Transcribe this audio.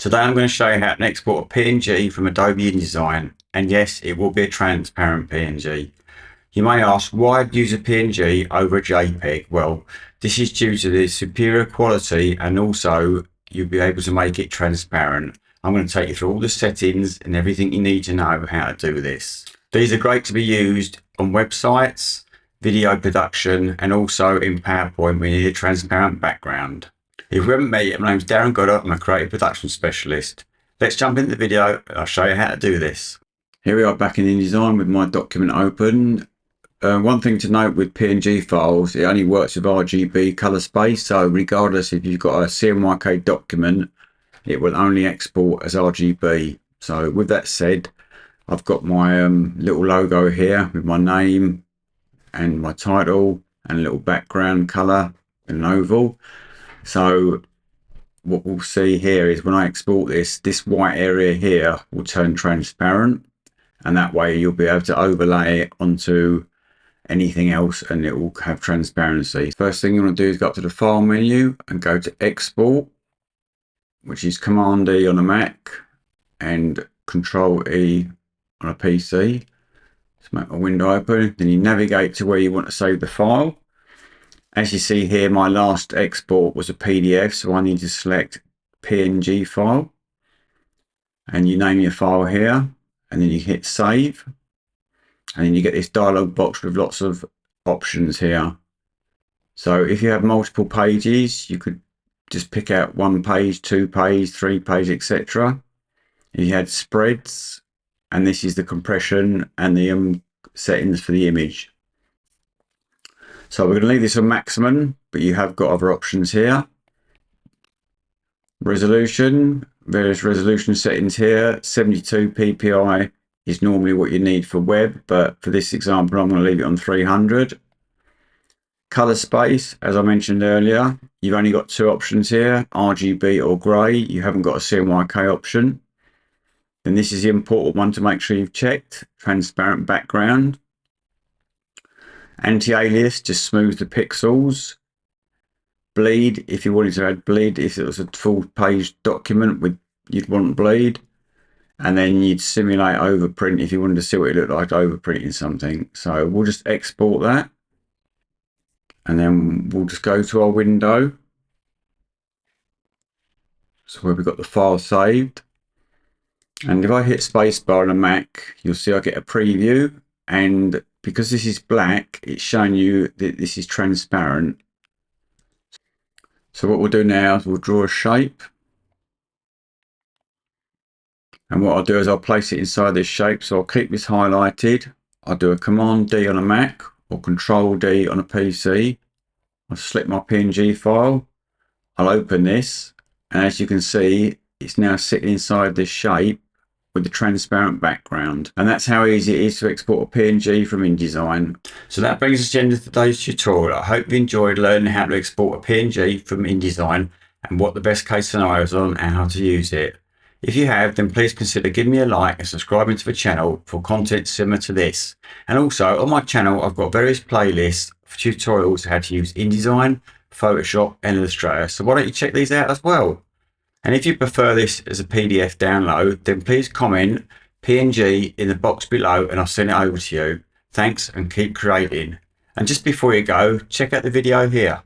Today I'm going to show you how to export a PNG from Adobe InDesign, and yes, it will be a transparent PNG. You may ask, why I'd use a PNG over a JPEG? Well, this is due to the superior quality, and also you'll be able to make it transparent. I'm going to take you through all the settings and everything you need to know how to do this. These are great to be used on websites, video production, and also in PowerPoint when you need a transparent background. If you haven't met yet, my name's Darren Goddard. I'm a creative production specialist. Let's jump into the video and I'll show you how to do this. Here we are back in InDesign with my document open. One thing to note with PNG files, it only works with RGB color space. So regardless if you've got a CMYK document, it will only export as RGB. So with that said, I've got my little logo here with my name and my title and a little background color in an oval. So what we'll see here is when I export this white area here will turn transparent, and that way you'll be able to overlay it onto anything else and it will have transparency. First thing you want to do is go up to the file menu and go to export, which is Command E on a Mac and Control E on a PC. Let's make my window open. Then you navigate to where you want to save the file. As you see here, my last export was a PDF, so I need to select PNG file. And you name your file here, and then you hit save. And then you get this dialog box with lots of options here. So if you have multiple pages, you could just pick out 1 page, 2 page, 3 page, etc. If you had spreads, and this is the compression and the settings for the image. So we're going to leave this on maximum, but you have got other options here. Resolution, various resolution settings here. 72 ppi is normally what you need for web, but for this example, I'm going to leave it on 300. Color space, as I mentioned earlier, you've only got 2 options here, RGB or gray. You haven't got a CMYK option. Then this is the important one to make sure you've checked, transparent background. Anti-alias, just smooth the pixels. Bleed, if you wanted to add bleed, if it was a full page document, you'd want bleed. And then you'd simulate overprint if you wanted to see what it looked like overprinting something. So we'll just export that. And then we'll just go to our window. So where we've got the file saved. And if I hit spacebar on a Mac, you'll see I get a preview. And because this is black, it's showing you that this is transparent. So what we'll do now is we'll draw a shape. And what I'll do is I'll place it inside this shape. So I'll keep this highlighted. I'll do a Command D on a Mac or Control D on a PC. I'll select my PNG file. I'll open this. And as you can see, it's now sitting inside this shape with the transparent background. And that's how easy it is to export a PNG from InDesign. So that brings us to the end of today's tutorial. I hope you enjoyed learning how to export a PNG from InDesign and what the best case scenarios are and how to use it. If you have, then please consider giving me a like and subscribing to the channel for content similar to this. And also on my channel, I've got various playlists for tutorials how to use InDesign, Photoshop and Illustrator. So why don't you check these out as well? And if you prefer this as a PDF download, then please comment PNG in the box below and I'll send it over to you. Thanks and keep creating. And just before you go, check out the video here.